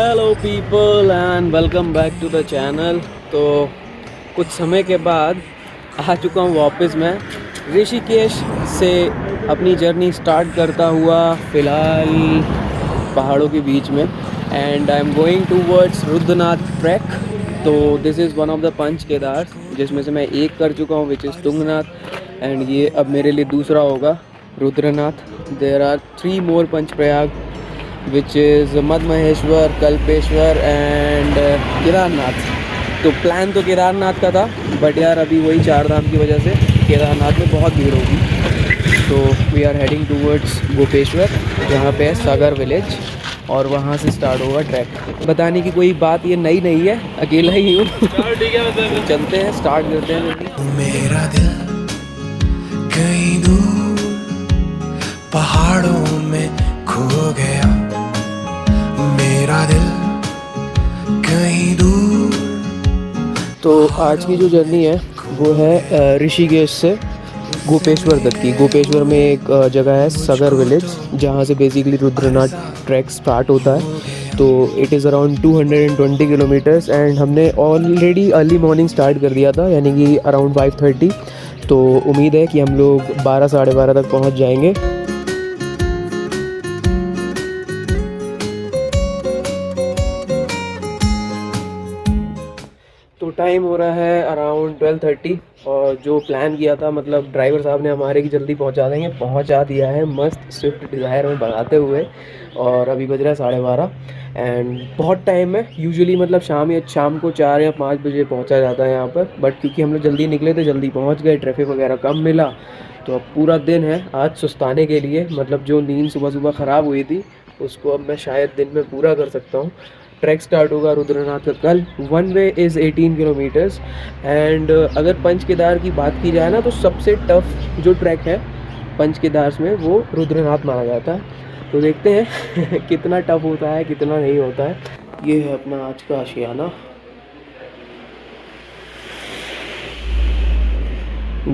Hello people and welcome back to the channel. तो कुछ समय के बाद आ चुका हूँ वापस मैं ऋषिकेश से अपनी जर्नी स्टार्ट करता हुआ फ़िलहाल पहाड़ों के बीच में, and I am going towards Rudranath trek. तो this is one of the Panch Kedar जिसमें से मैं एक कर चुका हूँ विच इज़ तुंगनाथ, एंड ये अब मेरे लिए दूसरा होगा Rudranath. There are 3 more Panch Prayag which is Madmaheshwar, Kalpeshwar and Kedarnath. तो प्लान तो केदारनाथ का था, बट यार अभी वही 4 धाम की वजह से केदारनाथ में बहुत भीड़ होगी। तो we are heading towards Gopeshwar, जहाँ पे है सागर विलेज, और वहाँ से स्टार्ट होगा ट्रैक। बताने की कोई बात ये नई नहीं है, अकेला ही हूँ। तो चलते हैं, स्टार्ट करते हैं जल्दी। मेरा दिल कहीं दूर पहाड़ों में खो गया, मेरा दिल कहीं दूर। तो आज की जो जर्नी है वो है ऋषिकेश से गोपेश्वर तक की। गोपेश्वर में एक जगह है सागर विलेज, जहाँ से बेसिकली रुद्रनाथ ट्रैक स्टार्ट होता है। तो it is around 220 kilometres, and हमने ऑलरेडी अर्ली मॉर्निंग स्टार्ट कर दिया था, यानी कि अराउंड 5:30। तो उम्मीद है कि हम लोग 12 साढ़े 12 तक पहुँच जाएंगे। तो टाइम हो रहा है अराउंड 12:30, और जो प्लान किया था, मतलब ड्राइवर साहब ने हमारे की जल्दी पहुंचा देंगे, पहुंचा दिया है मस्त स्विफ्ट डिज़ायर में भगाते हुए। और अभी बज रहा है 12:30, एंड बहुत टाइम है। यूजुअली मतलब शाम को 4 या 5 बजे पहुंचा जाता है यहाँ पर, बट क्योंकि हम लोग जल्दी निकले थे, जल्दी पहुँच गए, ट्रैफिक वगैरह कम मिला। तो अब पूरा दिन है आज सुस्ताने के लिए, मतलब जो नींद सुबह सुबह ख़राब हुई थी उसको अब मैं शायद दिन में पूरा कर सकता हूँ। ट्रैक स्टार्ट होगा रुद्रनाथ का कल। One way is 18 kilometres, and अगर पंच केदार की बात की जाए ना, तो सबसे टफ जो ट्रैक है पंच केदार में वो रुद्रनाथ माना जाता है। तो देखते हैं कितना टफ होता है, कितना नहीं होता है। ये है अपना आज का आशियाना,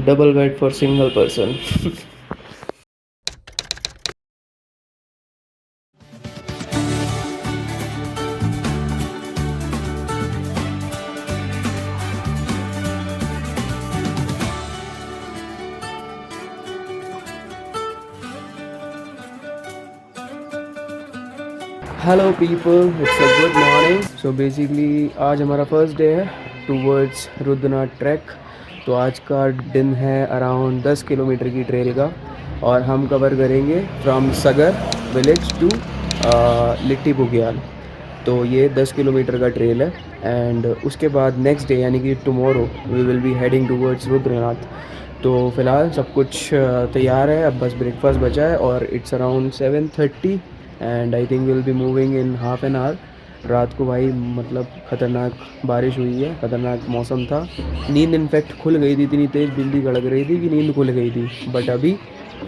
double bed for single person. Hello people, it's a good morning. So basically आज हमारा फर्स्ट डे है टूवर्ड्स रुद्रनाथ ट्रैक। तो आज का दिन है अराउंड 10 किलोमीटर की ट्रेल का, और हम कवर करेंगे from Sagar village to Lyuti Bugyal. तो ये 10 किलोमीटर का ट्रेल है, एंड उसके बाद नेक्स्ट डे यानी कि tomorrow we will be heading towards Rudranath. तो फ़िलहाल सब कुछ तैयार है, अब बस ब्रेकफास्ट बचा है, और it's around 7:30, and I think will be moving in half an hour. रात को भाई मतलब ख़तरनाक बारिश हुई है, ख़तरनाक मौसम था। नींद इनफेक्ट खुल गई थी, इतनी तेज़ बिजली कड़क रही थी कि नींद खुल गई थी, बट अभी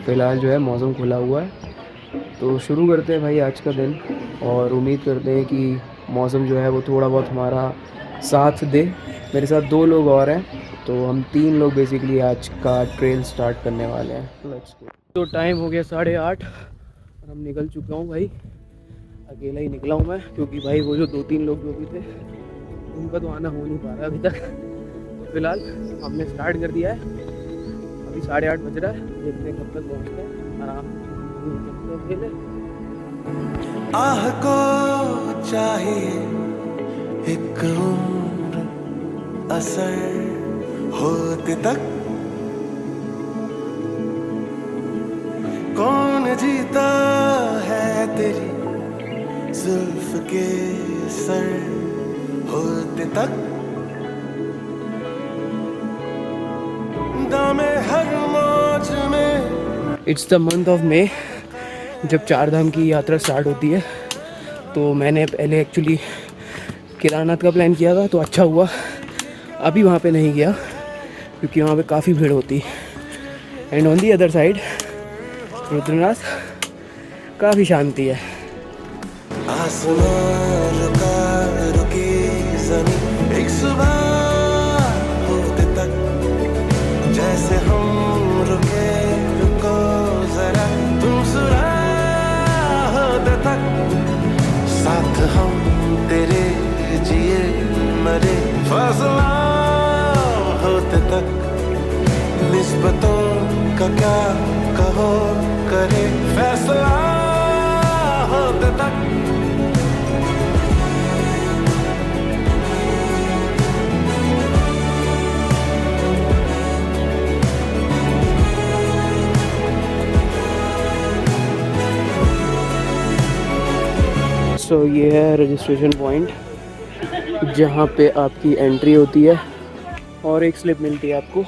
फ़िलहाल जो है मौसम खुला हुआ है। तो शुरू करते हैं भाई आज का दिन, और उम्मीद करते हैं कि मौसम जो है वो थोड़ा बहुत हमारा साथ दे। मेरे साथ 2 लोग और हैं, तो हम 3 लोग बेसिकली आज का ट्रेल स्टार्ट करने वाले हैं। Let's go. तो टाइम हो गया 8:30, और हम निकल चुका हूँ भाई। अकेला ही निकला हूँ मैं, क्योंकि भाई वो जो 2-3 लोग जो भी थे उनका तो आना हो नहीं पा रहा अभी तक। तो फिलहाल हमने स्टार्ट कर दिया है, अभी 8:30 बज रहा है, देखते हैं कब तक पहुँचते हैं। आराम से आह को चाहिए एक उम्र असर होते तक, कौन जीता है तेरी जुल्फ के सर होते तक, दामे हर मौज में। It's the month of May, जब 4 धाम की यात्रा स्टार्ट होती है। तो मैंने पहले एक्चुअली केदारनाथ का प्लान किया था, तो अच्छा हुआ अभी वहाँ पे नहीं गया, क्योंकि वहाँ पे काफ़ी भीड़ होती है। And on the other side Rudranath काफ़ी शांति है। आसमान रुका रुकी ज़मीं एक सुबह होते तक, जैसे हम रुके रुको जरा तुम सुरा होते तक, साथ हम मरे फैसला होते तक निस्बतों का क्या कहो करे फैसला होते तक सो ये है रजिस्ट्रेशन पॉइंट जहाँ पे आपकी एंट्री होती है और एक स्लिप मिलती है आपको,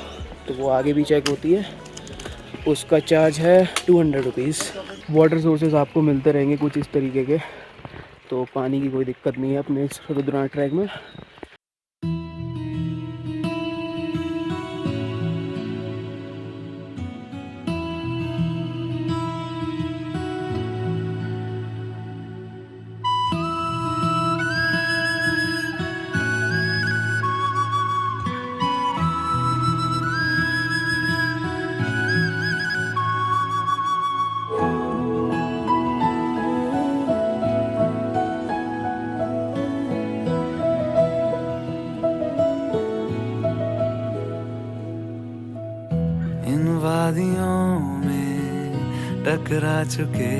तो वो आगे भी चेक होती है। उसका चार्ज है 200 रुपीज़। वाटर सोर्सेज आपको मिलते रहेंगे कुछ इस तरीके के, तो पानी की कोई दिक्कत नहीं है अपने इस रुद्रनाथ ट्रैक में। इन वादियों में टकरा चुके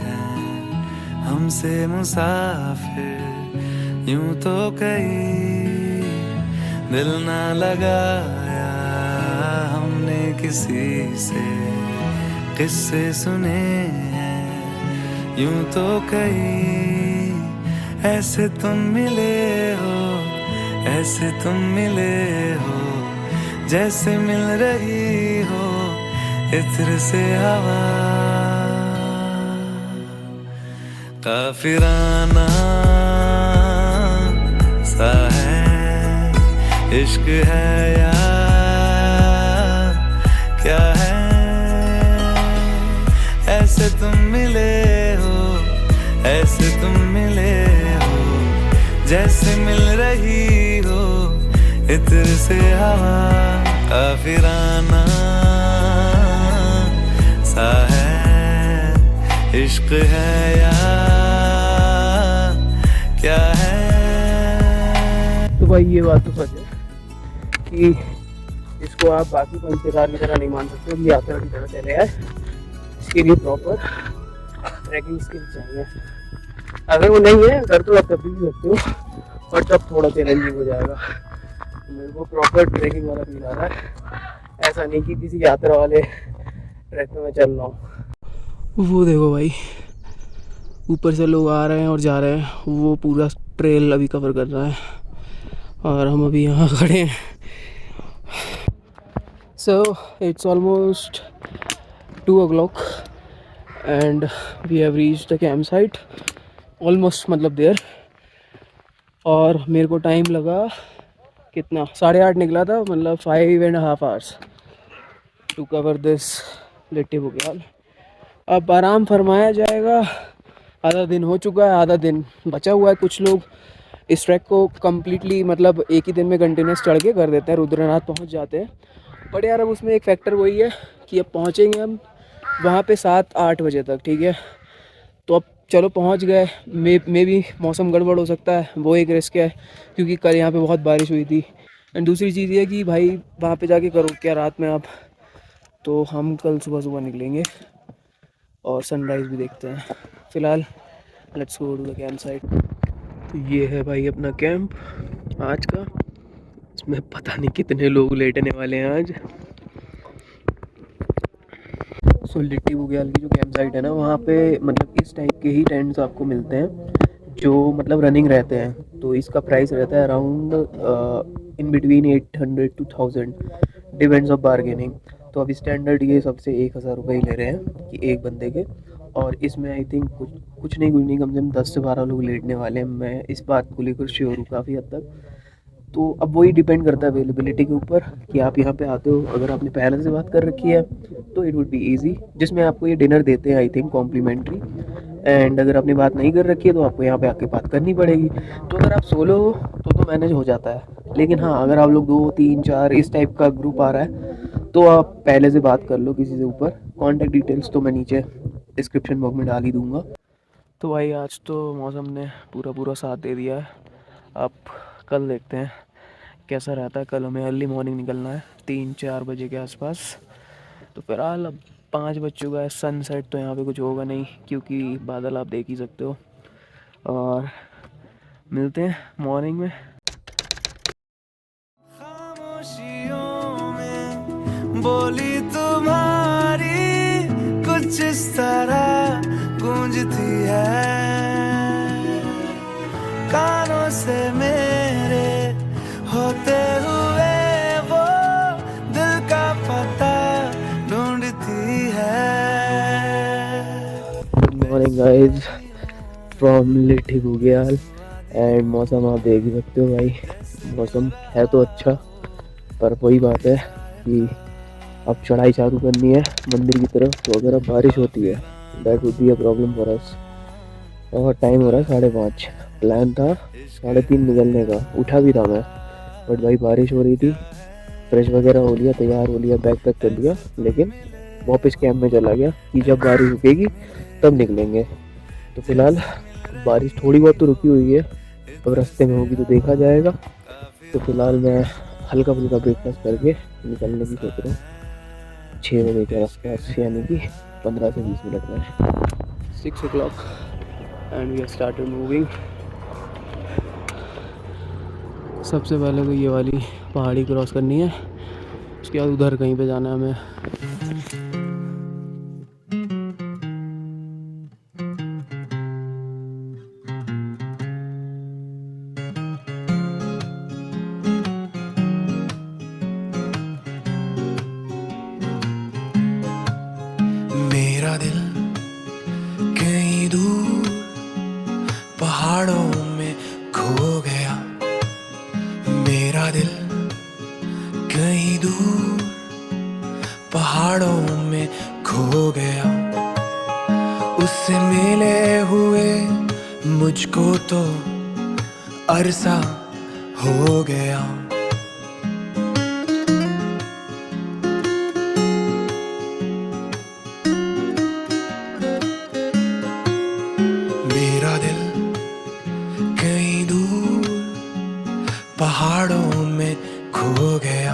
हैं हमसे मुसाफिर यूं तो कहीं दिल ना लगाया हमने किसी से किस्से सुने हैं यूं तो कहीं ऐसे तुम मिले हो ऐसे तुम मिले हो जैसे मिल रही हो इत्र से हवा काफिराना सा है इश्क है या क्या है ऐसे तुम मिले हो ऐसे तुम मिले हो जैसे मिल रही हो इत्र से हवा काफिराना सा है इश्क है या क्या है। तो भाई ये बात तो सच है कि इसको आप बाकी पंचकार की तरह नहीं मान सकते, हम यात्रा की तरह चले आए। इसके लिए प्रॉपर ट्रैकिंग स्किल्स चाहिए। अगर वो नहीं है कर तो आप कभी भी सकते हो, और जब थोड़ा चैलेंजिंग हो जाएगा। मेरे को प्रॉपर ट्रैकिंग वाला फील आ रहा है, ऐसा नहीं कि किसी यात्रा वाले ट्रैक में मैं चल रहा हूँ। वो देखो भाई, ऊपर से लोग आ रहे हैं और जा रहे हैं, वो पूरा ट्रेल अभी कवर कर रहा है और हम अभी यहाँ खड़े हैं। So it's almost 2 o'clock and we have reached the camp site almost, मतलब देयर। और मेरे को टाइम लगा कितना, 8:30 निकला था, मतलब 5.5 hours to cover this Lyuti Bugyal. अब आराम फरमाया जाएगा। आधा दिन हो चुका है, आधा दिन बचा हुआ है। कुछ लोग इस ट्रैक को कम्प्लीटली मतलब एक ही दिन में कंटिन्यूस चढ़ के कर देते हैं, रुद्रनाथ पहुंच जाते हैं। बट यार अब उसमें एक फैक्टर वही है कि अब पहुंचेंगे हम वहाँ पे 7-8 बजे तक, ठीक है। तो अब चलो पहुंच गए, मे भी मौसम गड़बड़ हो सकता है, वो एक रिस्क है क्योंकि कल यहाँ पे बहुत बारिश हुई थी। एंड दूसरी चीज़ ये है कि भाई वहाँ पे जाके करो क्या रात में आप। तो हम कल सुबह सुबह निकलेंगे और सनराइज़ भी देखते हैं। फ़िलहाल let's go to the camp site. तो ये है भाई अपना कैंप आज का। इसमें पता नहीं कितने लोग लेटने वाले हैं आज। सो लिट्टी बुग्याल की जो कैंप साइट है ना, वहाँ पे मतलब इस टाइप के ही टेंट्स आपको मिलते हैं जो मतलब रनिंग रहते हैं। तो इसका प्राइस रहता है around in between 800 to 1000, depends of bargaining. तो अभी स्टैंडर्ड ये सबसे 1000 रुपये ही ले रहे हैं कि एक बंदे के। और इसमें आई थिंक कुछ नहीं कम से कम 10 से 12 लोग लेटने वाले हैं। मैं इस बात को लेकर श्योर हूँ काफ़ी हद तक। तो अब वही डिपेंड करता है अवेलेबिलिटी के ऊपर कि आप यहाँ पे आते हो। अगर आपने पहले से बात कर रखी है तो इट वुड बी इजी, जिसमें आपको ये डिनर देते हैं आई थिंक कॉम्प्लीमेंट्री। एंड अगर आपने बात नहीं कर रखी है तो आपको यहाँ पे आके बात करनी पड़ेगी। तो अगर आप सोलो हो तो मैनेज हो जाता है, लेकिन हाँ अगर आप लोग 2, 3, 4 इस टाइप का ग्रुप आ रहा है तो आप पहले से बात कर लो किसी से ऊपर। कॉन्टैक्ट डिटेल्स तो मैं नीचे डिस्क्रिप्शन बॉक्स में डाल ही दूँगा। तो भाई आज तो मौसम ने पूरा साथ दे दिया है। अब कल देखते हैं कैसा रहता है। कल हमें अर्ली मॉर्निंग निकलना है 3-4 बजे के आसपास। तो फिलहाल अब 5 बज चुका है। सनसेट तो यहाँ पे कुछ होगा नहीं क्योंकि बादल आप देख ही सकते हो। और मिलते हैं मॉर्निंग में। खामोशियों में बोली तुम्हारी कुछ इस तरह गूंजती है, कानों से मेरे होते हुए वो दिल का पता ढूंढती है। Good morning guys from litti Bugyal. And मौसम आप देख ही सकते हो भाई। मौसम है तो अच्छा, पर वही बात है कि अब चढ़ाई चालू करनी है मंदिर की तरफ। तो अगर अब बारिश होती है that would be a problem for us. और टाइम हो रहा है 5:30। प्लान था 3:30 निकलने का, उठा भी था मैं, बट भाई बारिश हो रही थी। फ्रेश वगैरह हो लिया, तैयार हो लिया, बैग पैक कर लिया, लेकिन वापस कैंप में चला गया कि जब बारिश रुकेगी तब निकलेंगे। तो फिलहाल बारिश थोड़ी बहुत तो रुकी हुई है, अब रास्ते में होगी तो देखा जाएगा। तो फिलहाल मैं हल्का फुल्का ब्रेकफास्ट करके निकलने की सोच रहा हूँ 6 बजे के आसपास, यानी कि 15 से 20 मिनट में। 6 o'clock and we started moving. सबसे पहले तो ये वाली पहाड़ी क्रॉस करनी है, उसके बाद उधर कहीं पे जाना है हमें। मेरा दिल कहीं दूर पहाड़ों में खो गया, मेरा दिल कहीं दूर पहाड़ों में खो गया। उससे मिले हुए मुझको तो अरसा हो गया। मेरा दिल कहीं दूर पहाड़ों में खो गया।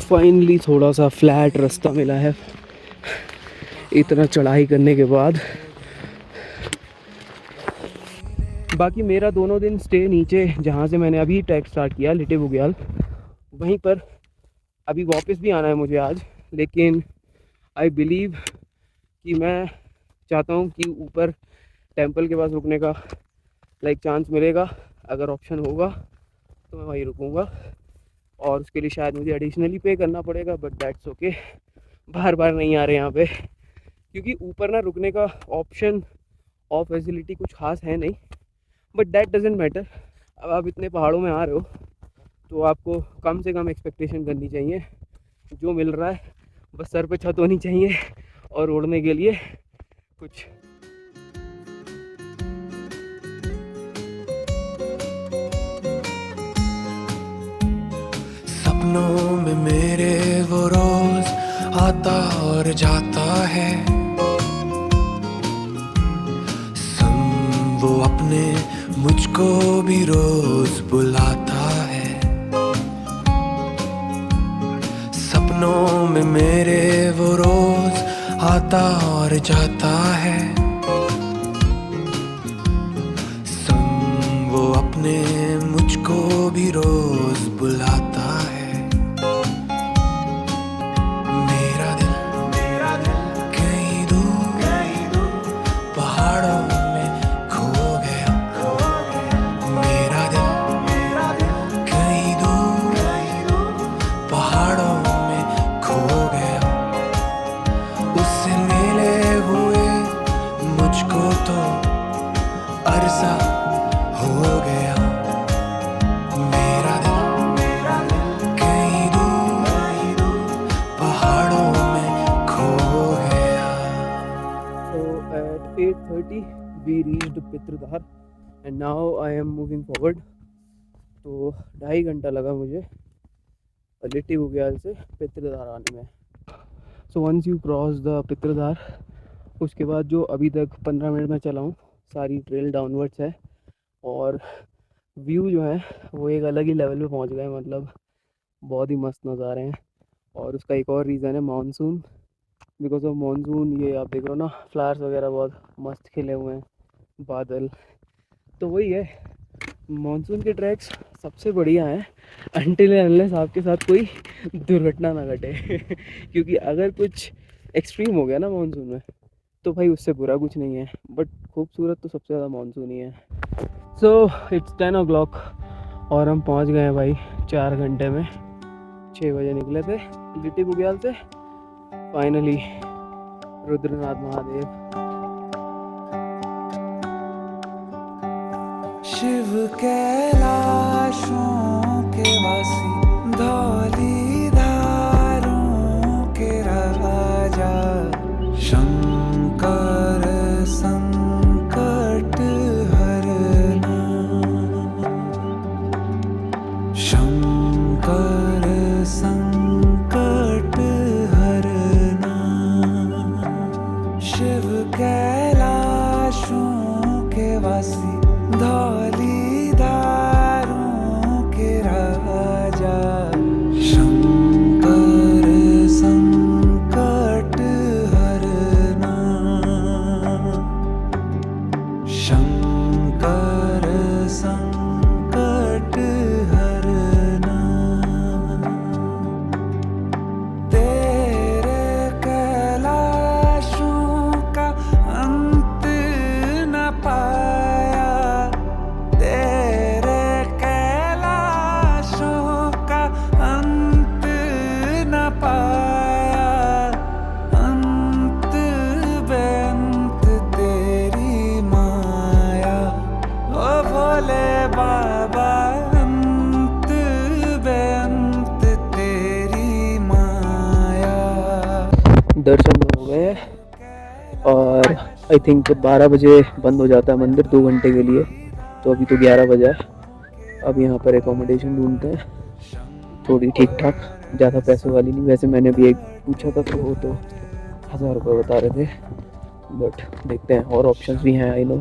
फाइनली थोड़ा सा फ्लैट रास्ता मिला है इतना चढ़ाई करने के बाद। बाकी मेरा दोनों दिन स्टे नीचे जहाँ से मैंने अभी ट्रैक स्टार्ट किया लिट्टी बुग्याल, वहीं पर अभी वापस भी आना है मुझे आज। लेकिन आई बिलीव कि मैं चाहता हूँ कि ऊपर टेंपल के पास रुकने का चांस मिलेगा। अगर ऑप्शन होगा तो मैं वहीं रुकूँगा, और उसके लिए शायद मुझे एडिशनली पे करना पड़ेगा, बट दैट्स ओके। बार बार नहीं आ रहे यहाँ पे, क्योंकि ऊपर ना रुकने का ऑप्शन और फैसिलिटी कुछ खास है नहीं, बट दैट डजेंट मैटर। अब आप इतने पहाड़ों में आ रहे हो तो आपको कम से कम एक्सपेक्टेशन करनी चाहिए। जो मिल रहा है बस सर पे छत होनी चाहिए और उड़ने के लिए कुछ। सपनों में मेरे वो रोज आता और जाता है, संग वो अपने मुझको भी रोज बुलाता है। सपनों में मेरे वो रोज आता और जाता है, संग वो अपने मुझको भी रोज बुलाता है। मेरा दिल कहीं दूर पहाड़ों में खो गया, मेरा दिल कहीं दूर पहाड़ों में खो गया। उससे मिले हुए मुझको तो अरसा हो गया। मेरा दिल कहीं दूर पहाड़ों में खो गया। So at 8:30 we reached पित्रधार and now I am moving forward। तो 2.5 घंटा लगा मुझे लिट्टी बुग्याल से पित्रधार आने में। So once you cross the Pitradhar, उसके बाद जो अभी तक 15 मिनट में चला हूँ सारी ट्रेल डाउनवर्ड्स है। और व्यू जो है वो एक अलग ही लेवल पे पहुंच गए, मतलब बहुत ही मस्त नज़ारे हैं। और उसका एक और रीज़न है मानसून। बिकॉज ऑफ मानसून ये आप देख रहे हो ना, फ्लावर्स वगैरह बहुत मस्त खिले हुए हैं, बादल। तो वही है, मानसून के ट्रैक्स सबसे बढ़िया हैं अनटिल एंड अनलेस आपके साथ कोई दुर्घटना ना घटे क्योंकि अगर कुछ एक्सट्रीम हो गया ना मानसून में, तो भाई उससे बुरा कुछ नहीं है, बट खूबसूरत तो सबसे ज़्यादा मानसून ही है। सो इट्स 10 o'clock और हम पहुंच गए हैं भाई 4 घंटे में। 6 बजे निकले थे लिट्टी बुग्याल से, फाइनली रुद्रनाथ महादेव। शिव कैलाशों के वासी, धौली धारों के राजा, शंकर संकट हरना, शंकर संकट हरना। शिव कैलाशों के वासी, धौली धारों के राजा, शंकर संकट हरना, शंकर संकट हरना। तेरे कैलाशों का अंत न पाया, तेरे कैलाशों का अंत न पाया, अंत बेअंत तेरी माया, ओ भोले बाबा, अंत बेअंत तेरी माया। दर्शन हो गए और आई थिंक 12 बजे बंद हो जाता है मंदिर 2 घंटे के लिए। तो अभी तो 11 बजा है। अब यहाँ पर एकोमोडेशन ढूंढते हैं थोड़ी ठीक ठाक, ज़्यादा पैसों वाली नहीं। वैसे मैंने भी एक पूछा था तो वो तो 1000 रुपये बता रहे थे, बट देखते हैं और ऑप्शंस भी हैं आई नो।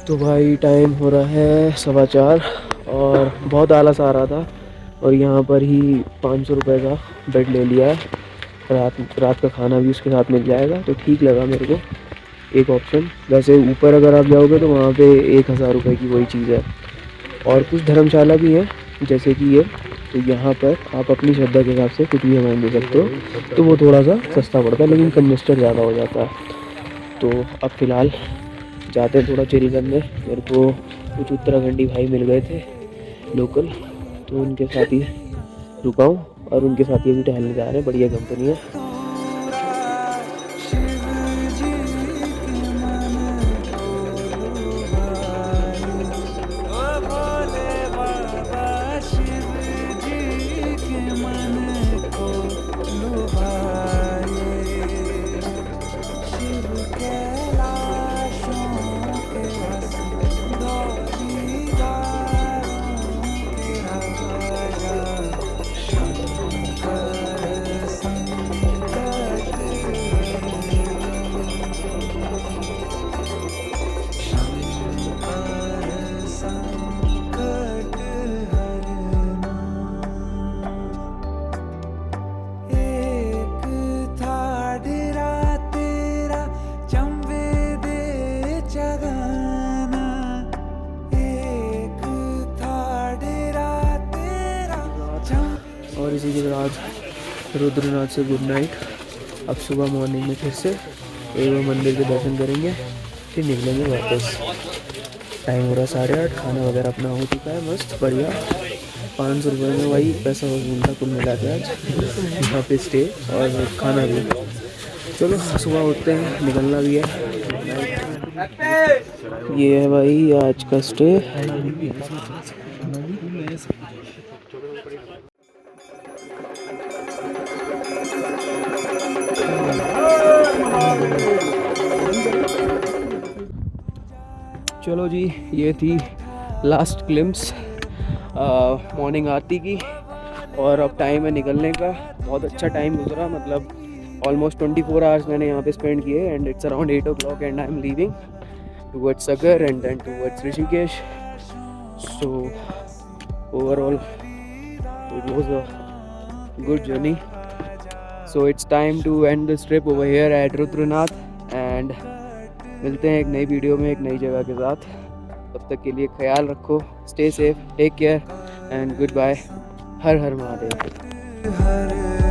तो भाई टाइम हो रहा है 4:15 और बहुत आलस आ रहा था, और यहाँ पर ही 500 रुपये का बेड ले लिया है। रात का खाना भी उसके साथ मिल जाएगा, तो ठीक लगा मेरे को एक ऑप्शन। वैसे ऊपर अगर आप जाओगे तो वहाँ पे 1000 रुपये की वही चीज़ है। और कुछ धर्मशाला भी है जैसे कि ये, तो यहाँ पर आप अपनी श्रद्धा के हिसाब से कुछ भी अमाउंट दे सकते हो, तो वो थोड़ा सा सस्ता पड़ता है, लेकिन कंजेस्टेड ज़्यादा हो जाता है। तो अब फ़िलहाल जाते हैं थोड़ा चिल करने। मेरे को कुछ उत्तराखंडी भाई मिल गए थे लोकल, तो उनके साथ ही रुका हूँ और उनके साथ ही अभी टहलने जा रहे हैं। बढ़िया कंपनी है। और इसी के साथ रुद्रनाथ से गुड नाइट। अब सुबह मॉर्निंग में फिर से एक बार मंदिर के दर्शन करेंगे, फिर निकलेंगे वापस। टाइम हो रहा है 8:30, खाना वगैरह अपना हो चुका है, मस्त बढ़िया। 500 रुपये में वही पैसा वसूल था कुल मिला के आज यहाँ पे स्टे और खाना भी। चलो सुबह उठते हैं, निकलना भी है। ये है भाई आज का स्टे। चलो जी, ये थी लास्ट ग्लिम्स मॉर्निंग आरती की, और अब टाइम है निकलने का। बहुत अच्छा टाइम गुजरा, मतलब ऑलमोस्ट 24 आवर्स मैंने यहाँ पे स्पेंड किए, and it's around 8 o'clock and I am leaving towards Sagar and then towards Rishikesh. So overall it was a good journey. So it's time to end this trip over here at Rudranath and मिलते हैं एक नई video में एक नई जगह के साथ. तब तक के लिए ख्याल रखो. Stay safe, take care and goodbye. Har Har Mahadev.